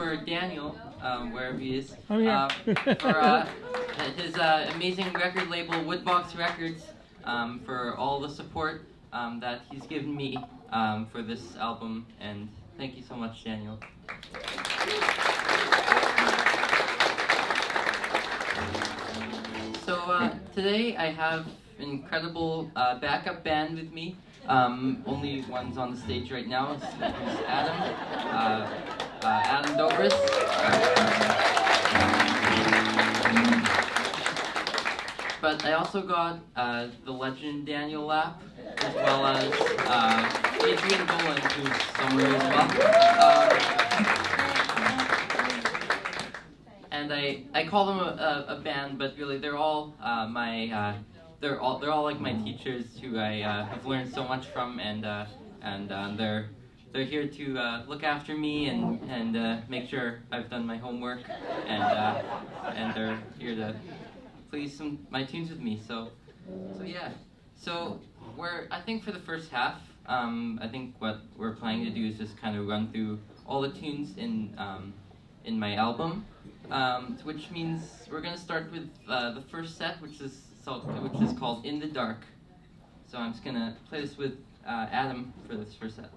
for Daniel, wherever he is, Oh, yeah. for his amazing record label, Woodbox Records, for all the support that he's given me for this album, and thank you so much, Daniel. So today I have an incredible backup band with me. Only one's on the stage right now. It's Adam. Adam Dobres. But I also got the legend Daniel Lapp, as well as Adrian Dolan, who's somewhere as well. And I call them a band, but really they're all they're all like my teachers who I have learned so much from, and they're here to look after me and make sure I've done my homework, and they're here to play my tunes with me. So yeah. So I think for the first half, I think what we're planning to do is just kind of run through all the tunes in my album, which means we're gonna start with the first set, which is called In the Dark. So I'm just gonna play this with Adam for this first set.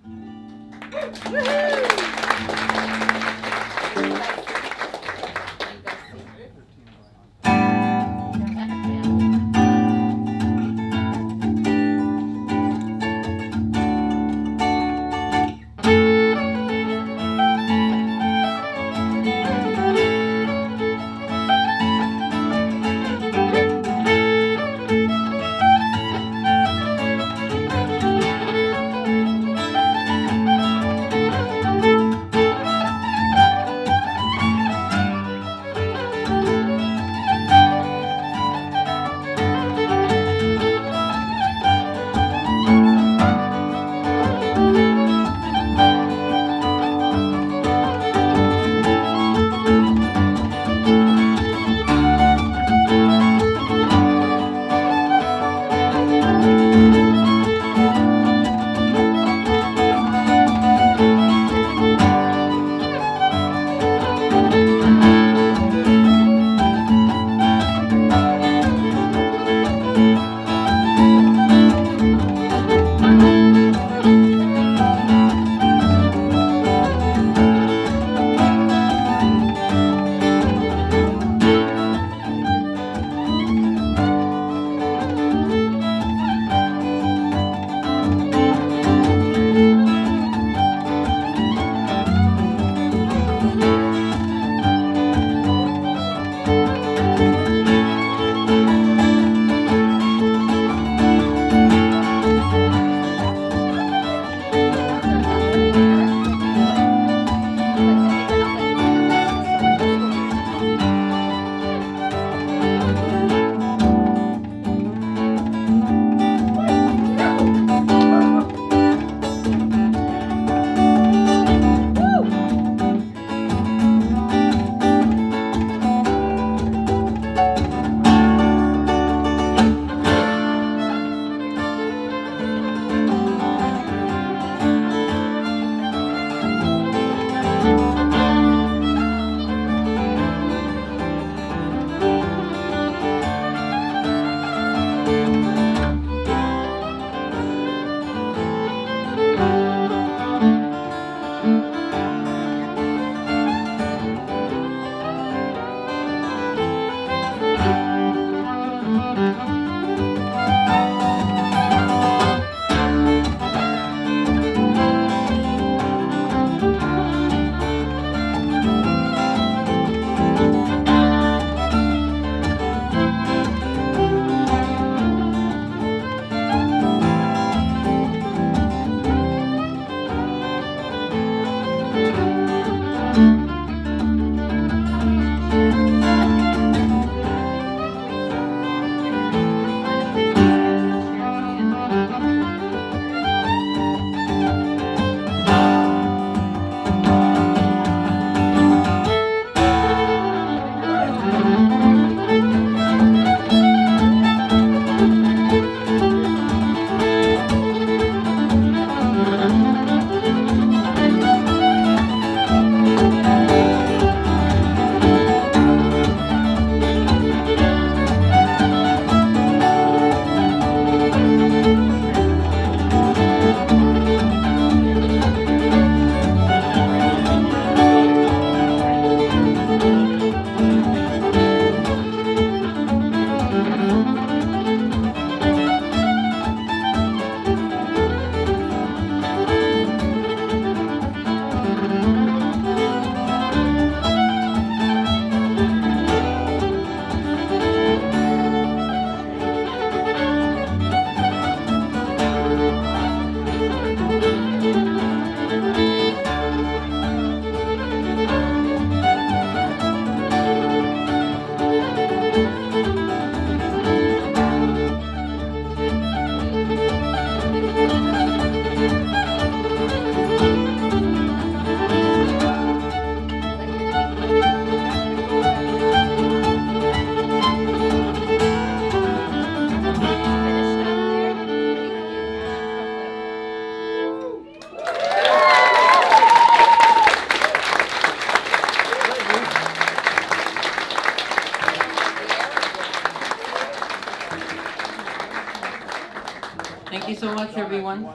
you so much, everyone.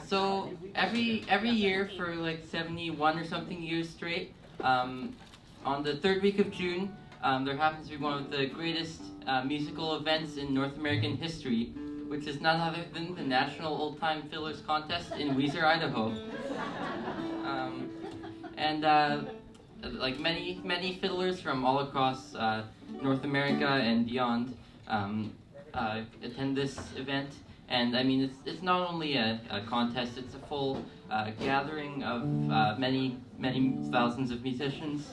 So every year for like 71 or something years straight, on the third week of June, there happens to be one of the greatest musical events in North American history, which is none other than the National Old Time Fiddlers Contest in Weiser, Idaho. And like many fiddlers from all across North America and beyond attend this event. And I mean, it's not only a contest; it's a full gathering of many thousands of musicians.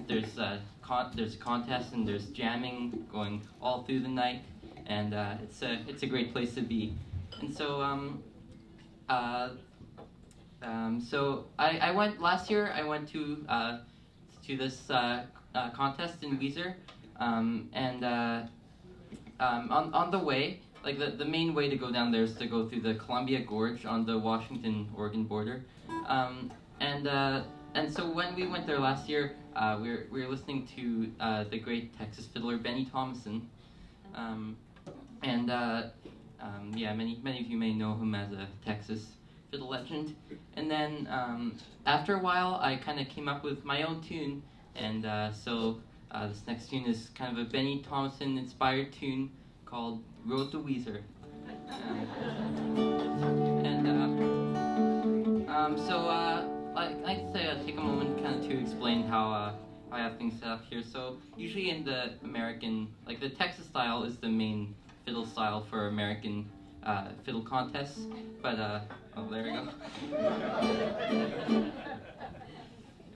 There's a contest and there's jamming going all through the night, and it's a great place to be. And so so I went last year. I went to this contest in Weiser, on the way, like the main way to go down there is to go through the Columbia Gorge on the Washington-Oregon border, and so when we went there last year, we were listening to the great Texas fiddler Benny Thomason, yeah, many of you may know him as a Texas fiddle legend. And then after a while, I kind of came up with my own tune, and so this next tune is kind of a Benny Thomason inspired tune called Road to Weiser. I'd say I'll take a moment kind of to explain how I have things set up here. So usually in the American, like the Texas style is the main fiddle style for American fiddle contests, but oh, there we go.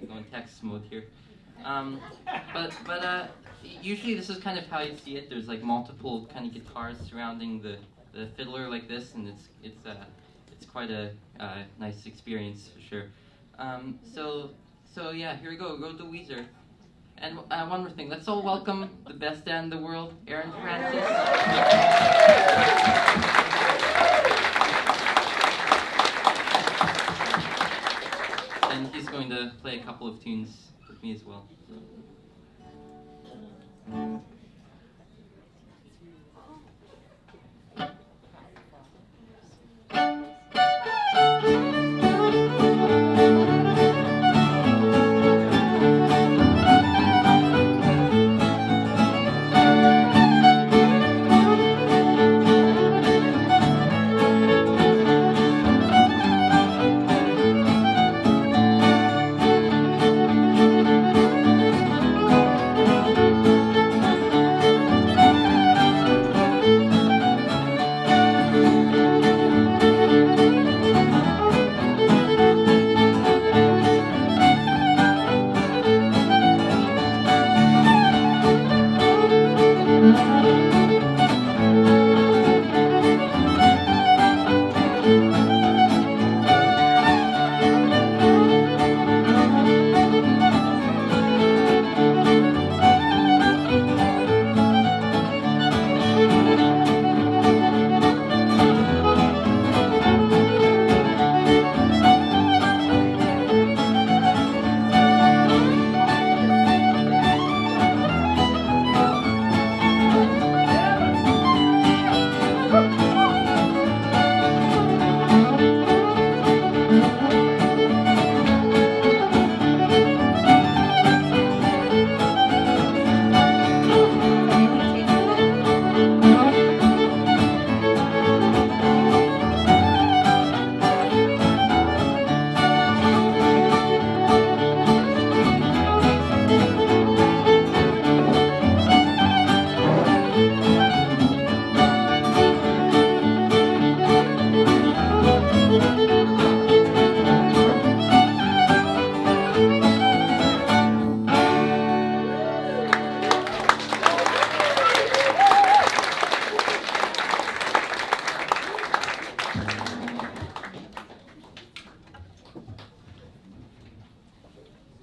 I'm going Texas mode here. But usually this is kind of how you see it. There's like multiple kind of guitars surrounding the fiddler like this, and it's quite a nice experience for sure. So yeah, here we go. Go to Weiser. And one more thing, let's all welcome the best dad in the world, Aaron Francis. And he's going to play a couple of tunes with me as well.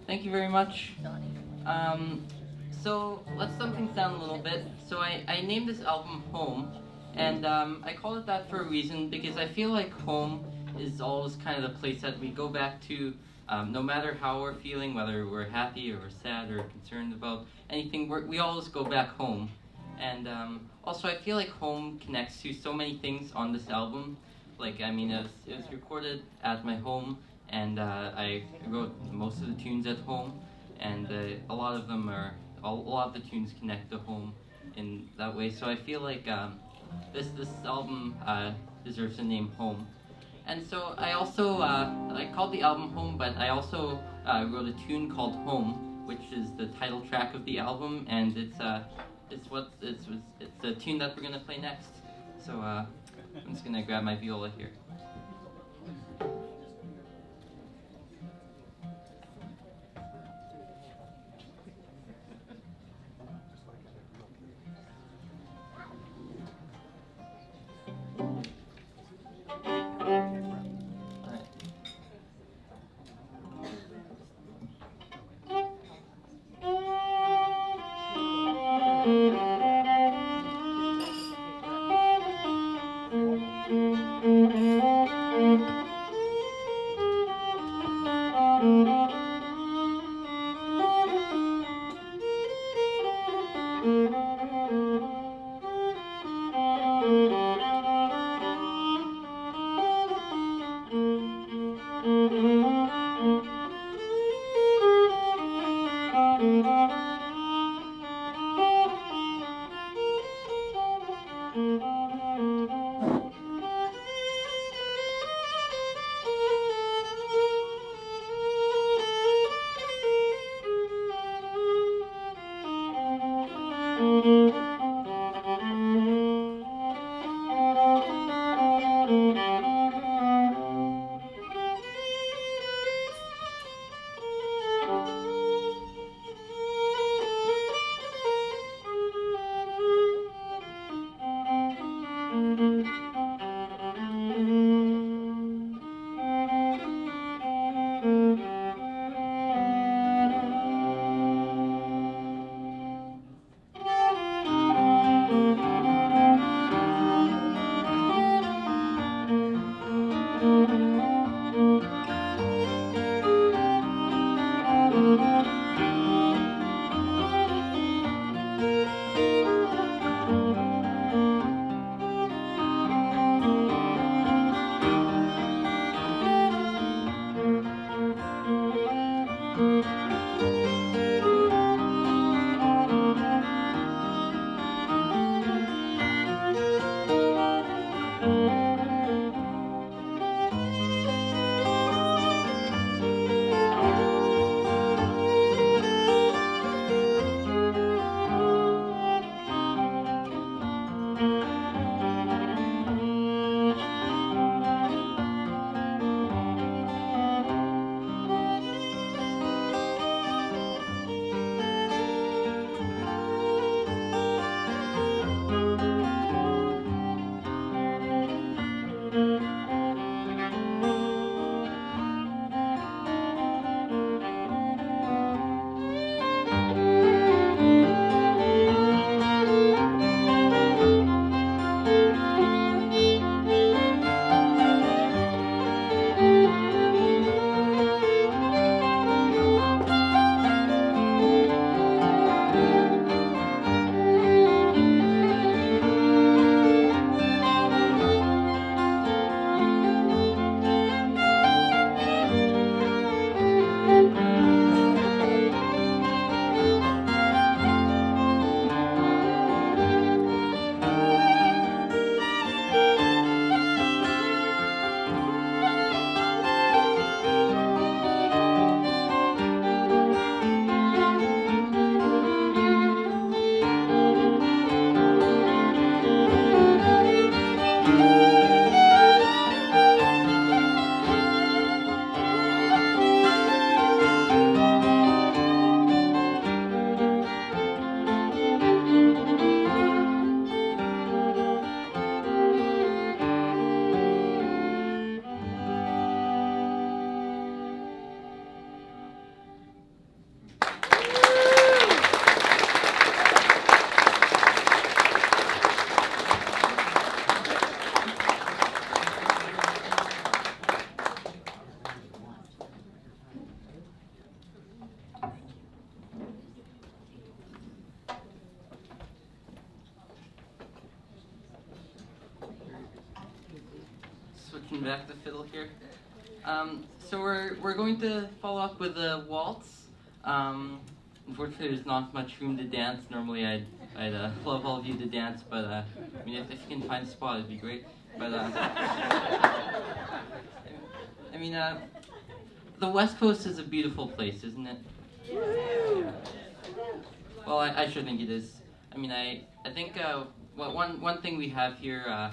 Thank you very much. So let's dumb things down a little bit. So I named this album Home, and I call it that for a reason, because I feel like home is always kind of the place that we go back to, no matter how we're feeling, whether we're happy or we're sad or concerned about anything, we always go back home. And also, I feel like home connects to so many things on this album. Like, I mean, it was recorded at my home, and I wrote most of the tunes at home, and a lot of them are, a lot of the tunes connect to home in that way. So I feel like this album deserves the name Home. And so I also I called the album Home, but I also wrote a tune called Home, which is the title track of the album, and it's a tune that we're gonna play next. So I'm just gonna grab my viola here. switching back the fiddle here. So we're going to follow up with a waltz. Unfortunately, there's not much room to dance. Normally, I'd love all of you to dance, but I mean, if you can find a spot, it'd be great. But I mean, the West Coast is a beautiful place, isn't it? Yeah. Well, I sure think it is. I mean, I think one thing we have here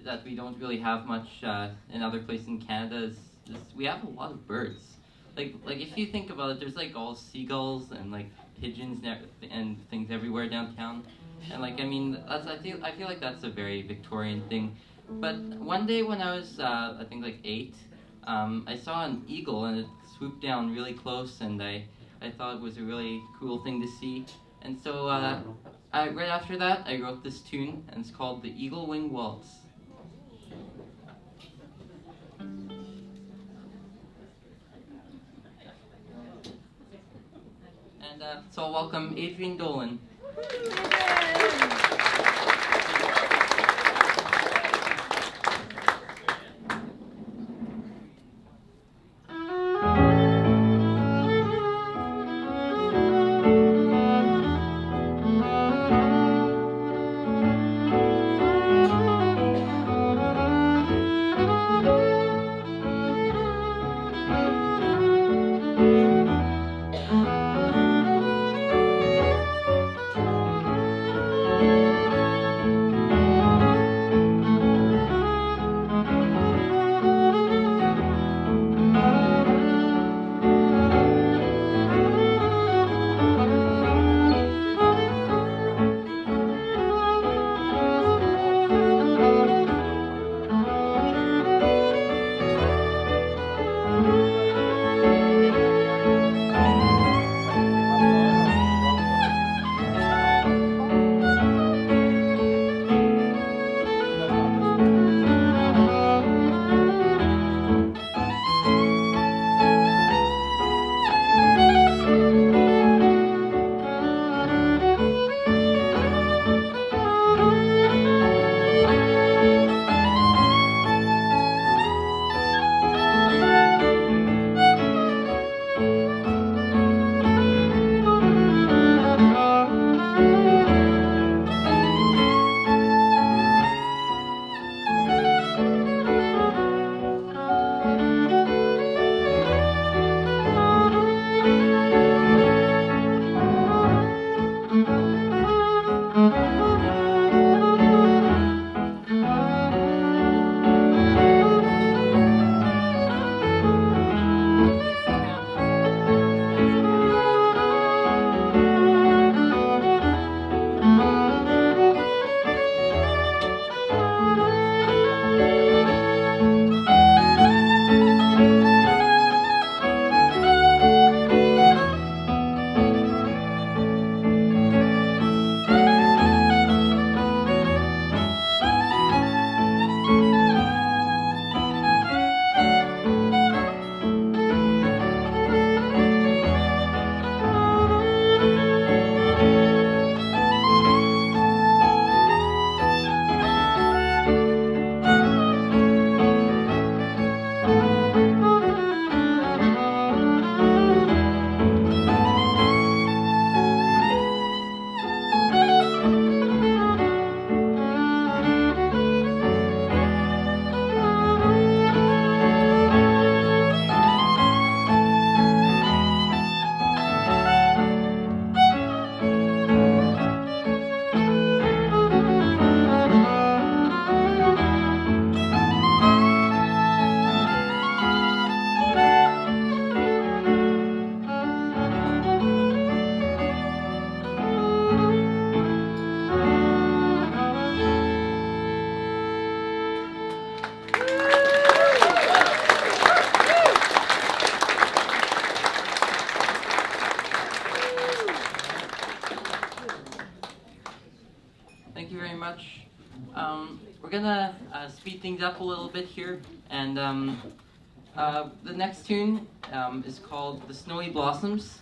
that we don't really have much in other places in Canada is we have a lot of birds. Like if you think about it, there's like all seagulls and like pigeons and things everywhere downtown. And like I mean, I feel like that's a very Victorian thing. But one day when I was I think like 8, I saw an eagle and it swooped down really close, and I thought it was a really cool thing to see. And so right after that, I wrote this tune, and it's called the Eagle Wing Waltz. And so I'll welcome Adrian Dolan. We're gonna speed things up a little bit here, and the next tune is called "The Snowy Blossoms."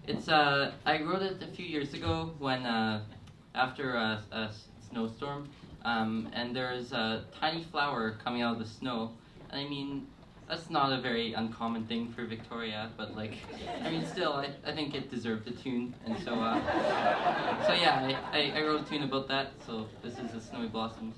It's I wrote it a few years ago when after a snowstorm, and there's a tiny flower coming out of the snow. And I mean, that's not a very uncommon thing for Victoria, but like, I mean, still, I think it deserved a tune, and so yeah, I wrote a tune about that. So this is the Snowy Blossoms.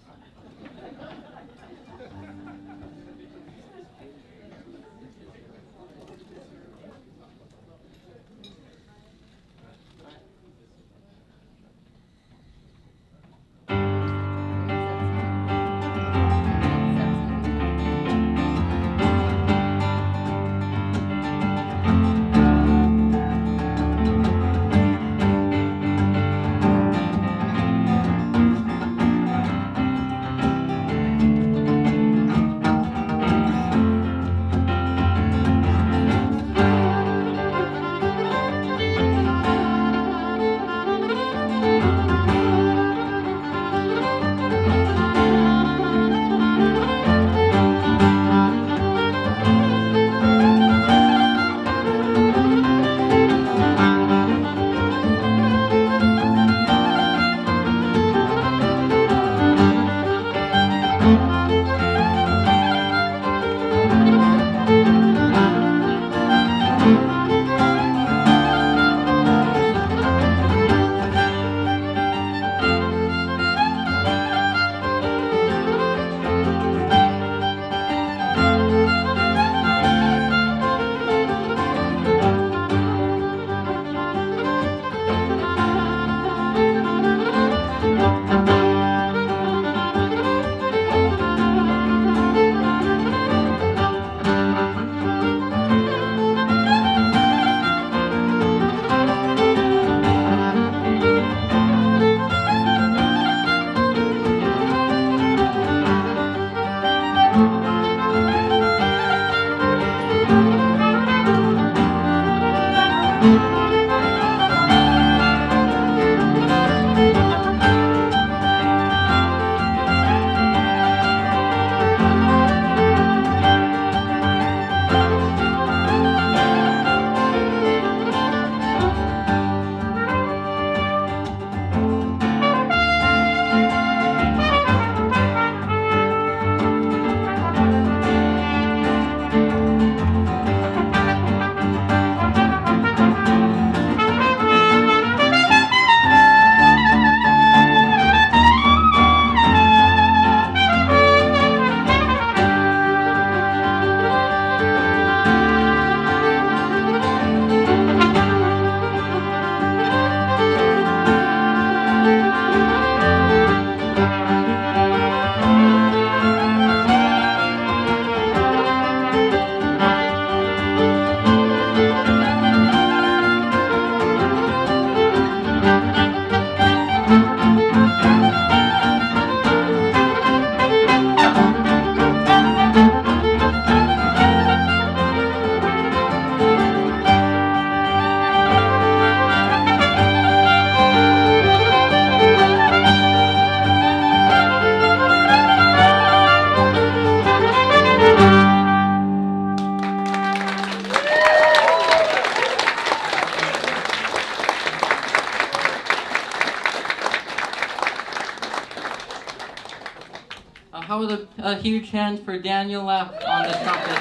How about a huge hand for Daniel Lapp on the trumpet?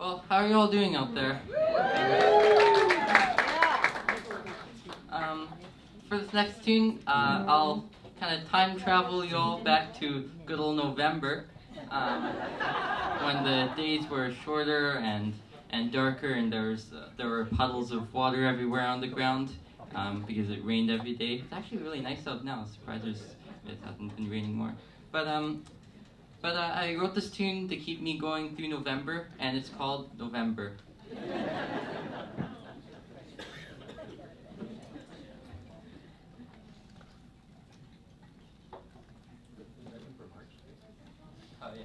Well, how are you all doing out there? For this next tune, I'll kind of time travel you all back to good old November, when the days were shorter and darker, and there were puddles of water everywhere on the ground. Because it rained every day. It's actually really nice out now. Surprised it hasn't been raining more. But I wrote this tune to keep me going through November, and it's called November. Oh yeah.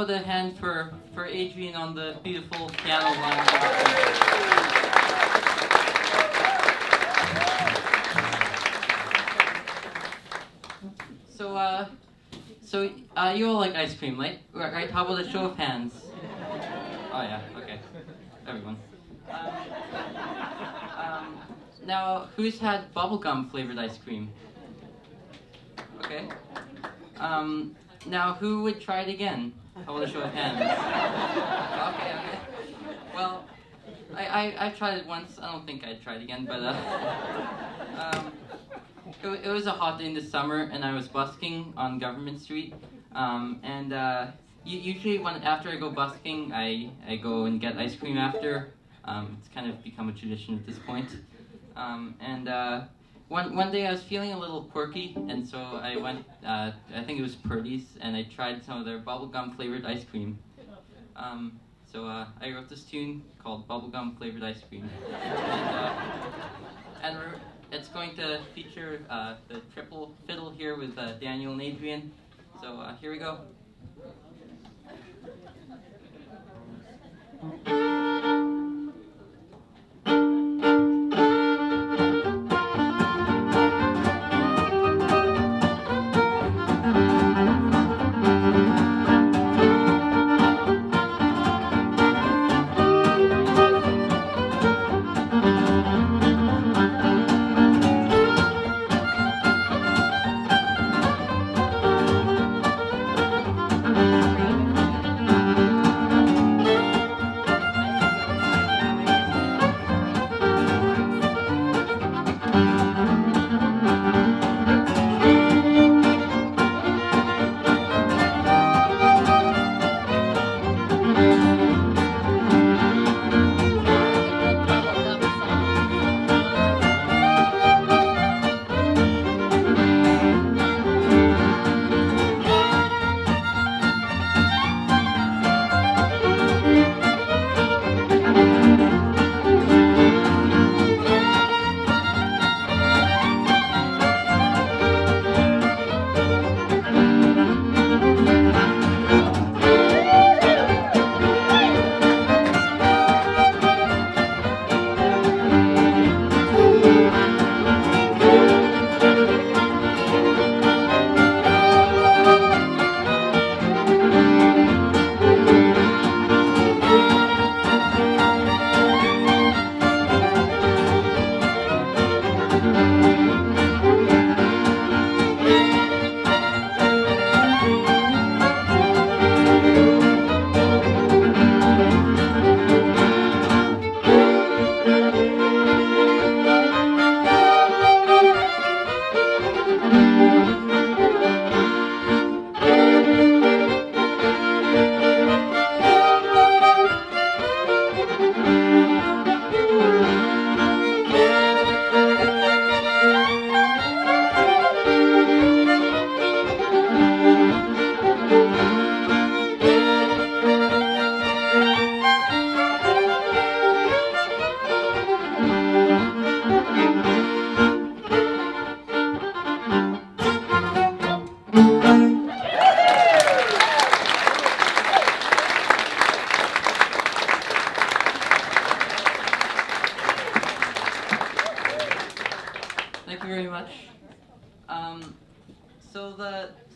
about a hand for Adrian on the beautiful piano line? So you all like ice cream, right? How about a show of hands? Oh yeah, okay, everyone. Now, who's had bubblegum flavored ice cream? Okay. Now, who would try it again? How about a show of hands? Okay. Well, I tried it once. I don't think I'd try it again, but it was a hot day in the summer, and I was busking on Government Street. Usually, after I go busking, I go and get ice cream after. It's kind of become a tradition at this point. One day I was feeling a little quirky, and so I went, I think it was Purdy's, and I tried some of their bubblegum flavored ice cream. So I wrote this tune called Bubblegum Flavored Ice Cream. And it's going to feature the triple fiddle here with Daniel and Adrian. So here we go.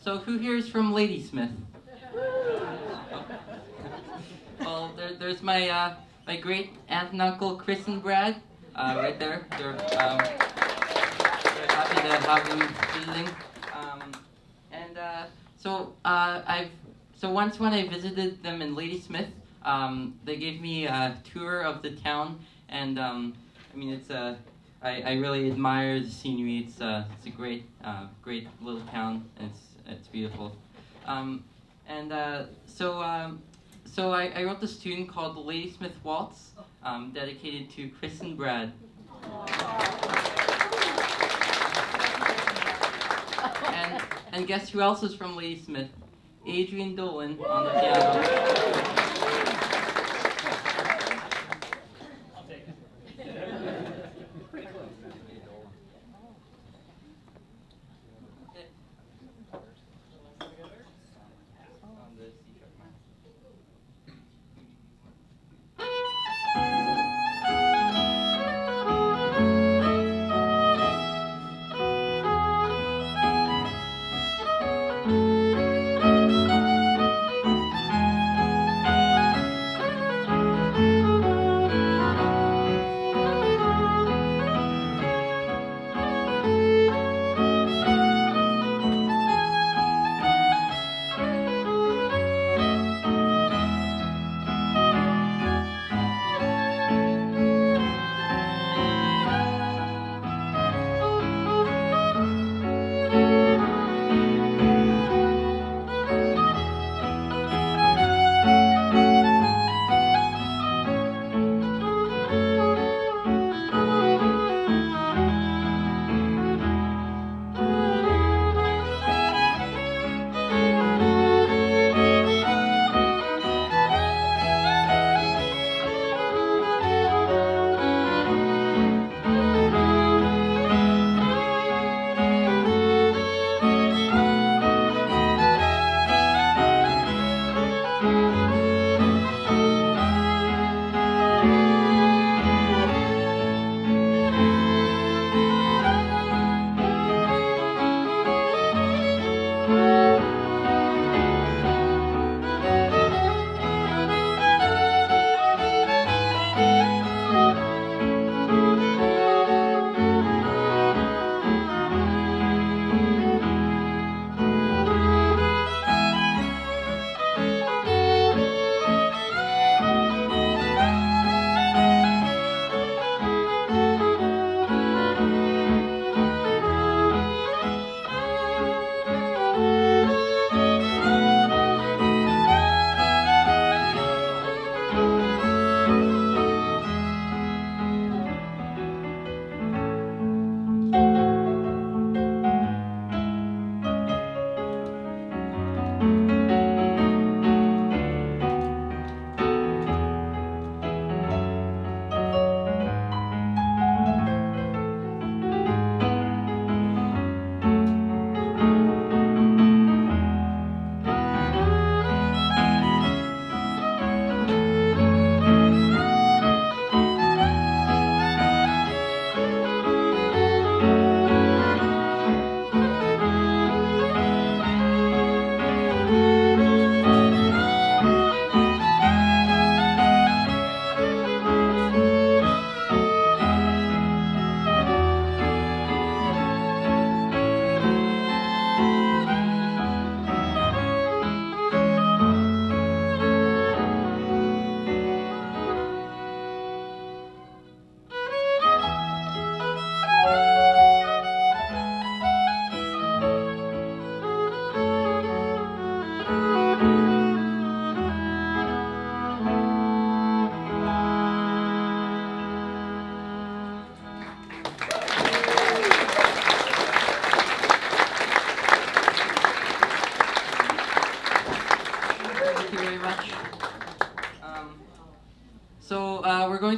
So who here is from Ladysmith? Oh. Well, there's my my great aunt and uncle Chris and Brad, right there. They're happy to have them visiting. So once when I visited them in Ladysmith, they gave me a tour of the town, and I mean I really admire the scenery. It's a great little town, and it's beautiful. So I wrote this tune called the Ladysmith Waltz, dedicated to Chris and Brad. And guess who else is from Ladysmith? Adrian Dolan on the piano.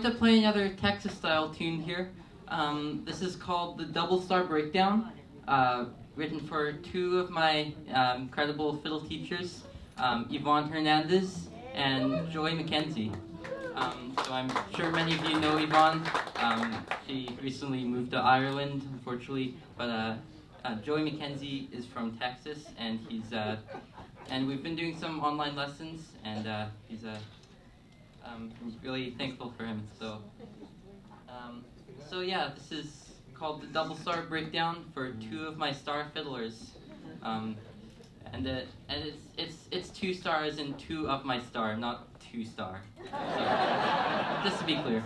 to play another Texas-style tune here. This is called the Double Star Breakdown, written for two of my incredible fiddle teachers, Yvonne Hernandez and Joy McKenzie. So I'm sure many of you know Yvonne. She recently moved to Ireland, unfortunately, but Joy McKenzie is from Texas, and and we've been doing some online lessons, and I'm really thankful for him. So yeah, this is called the Double Star Breakdown for two of my star fiddlers, and it's 2 stars and 2 of my star, not 2 star. So, just to be clear.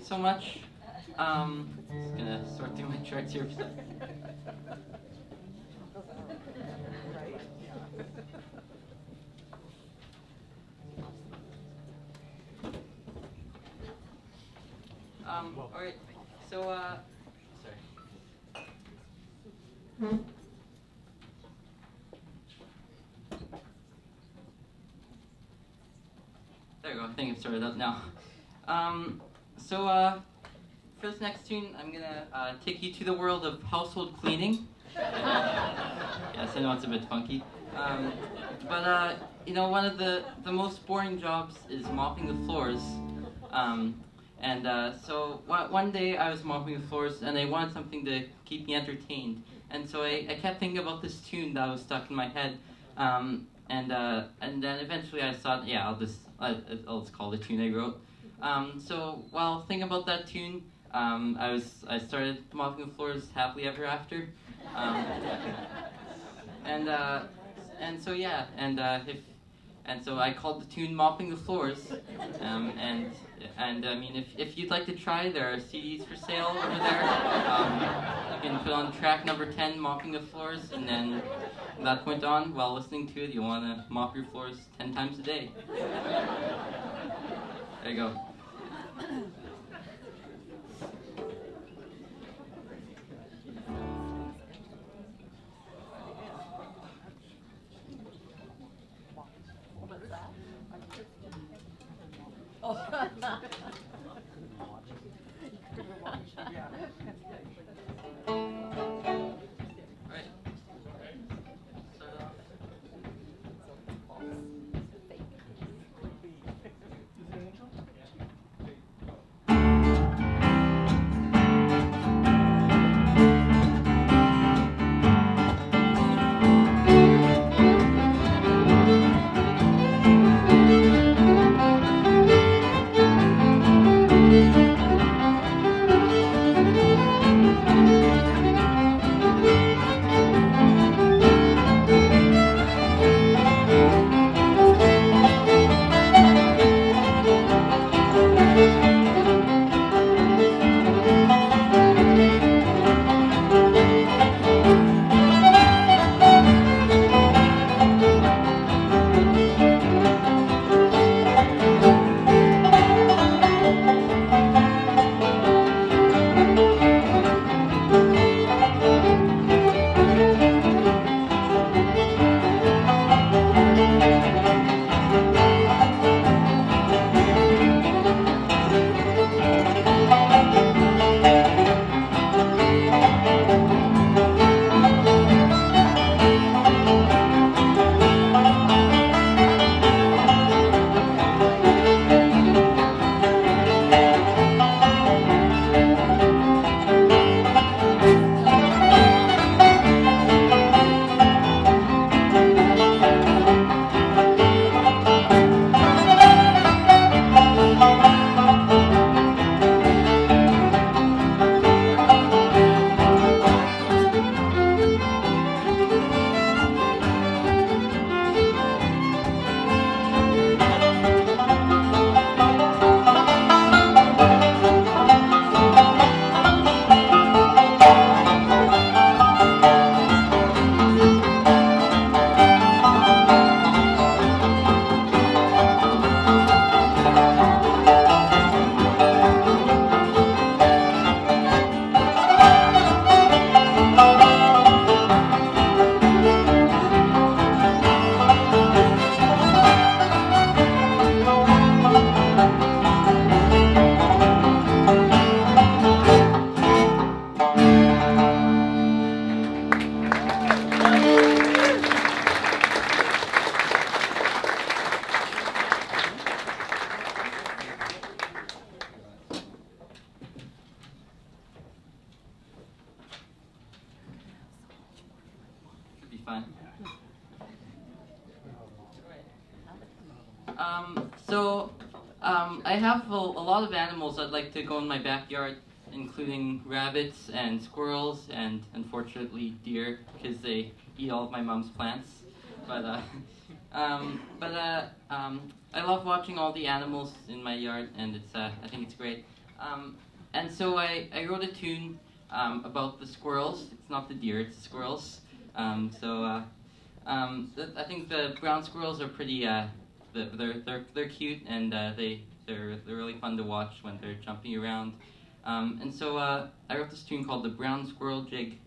So much. Just gonna sort through my charts here for a second. All right. So, sorry. There we go. I think it's sorted out now. So, for this next tune, I'm gonna take you to the world of household cleaning. Yes, I know it's a bit funky. But you know, one of the most boring jobs is mopping the floors. So one day I was mopping the floors, and I wanted something to keep me entertained. And so I kept thinking about this tune that was stuck in my head. And then eventually I thought, yeah, I'll just call the tune I wrote. So while thinking about that tune, I started mopping the floors happily ever after. So I called the tune "Mopping the Floors," and I mean, if you'd like to try, there are CDs for sale over there. You can put on track number 10, "Mopping the Floors," and then from that point on, while listening to it, you'll want to mop your floors 10 times a day. There you go. fun. I have a lot of animals I'd like to go in my backyard, including rabbits and squirrels and, unfortunately, deer, because they eat all of my mom's plants. But I love watching all the animals in my yard, and I think it's great. And so I wrote a tune about the squirrels. It's not the deer, it's the squirrels. I think the brown squirrels are pretty. They're cute, and they're really fun to watch when they're jumping around. And so I wrote this tune called the Brown Squirrel Jig.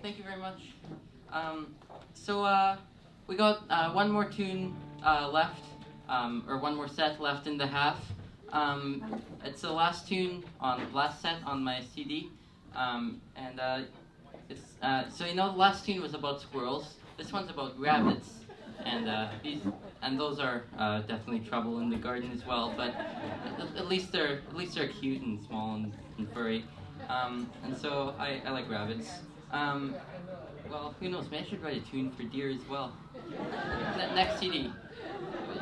Thank you very much. We got one more tune left, or one more set left in the half. It's the last tune last set on my CD, it's the last tune was about squirrels. This one's about rabbits, and those are definitely trouble in the garden as well. But at least they're cute and small and furry, and so I like rabbits. Well, who knows? Maybe I should write a tune for deer as well. Next CD.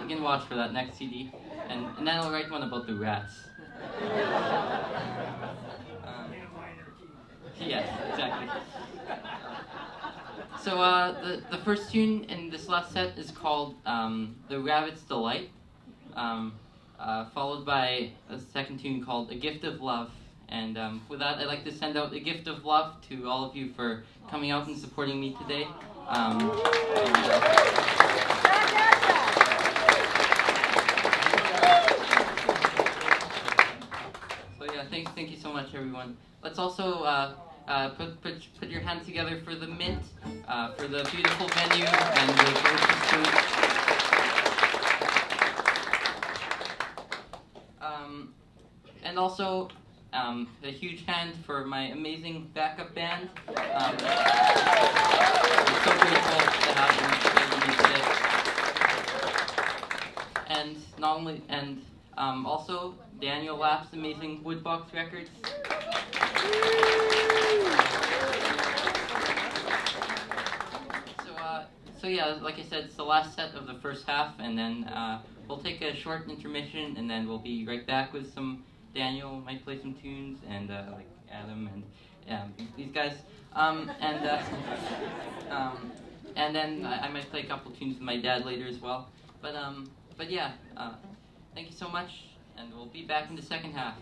You can watch for that next CD. And then I'll write one about the rats. Yes, exactly. So the first tune in this last set is called The Rabbit's Delight, followed by a second tune called A Gift of Love. And with that, I'd like to send out a gift of love to all of you for coming out and supporting me today. Thank you so much, everyone. Let's also put your hands together for the Mint, for the beautiful venue and the delicious food. And also a huge hand for my amazing backup band. I'm so grateful to have them today. And also Daniel Lapp's amazing Woodbox Records. So yeah, like I said, it's the last set of the first half, and then we'll take a short intermission, and then we'll be right back with some Daniel might play some tunes, and like Adam and these guys, and then I might play a couple tunes with my dad later as well. But but yeah, thank you so much, and we'll be back in the second half.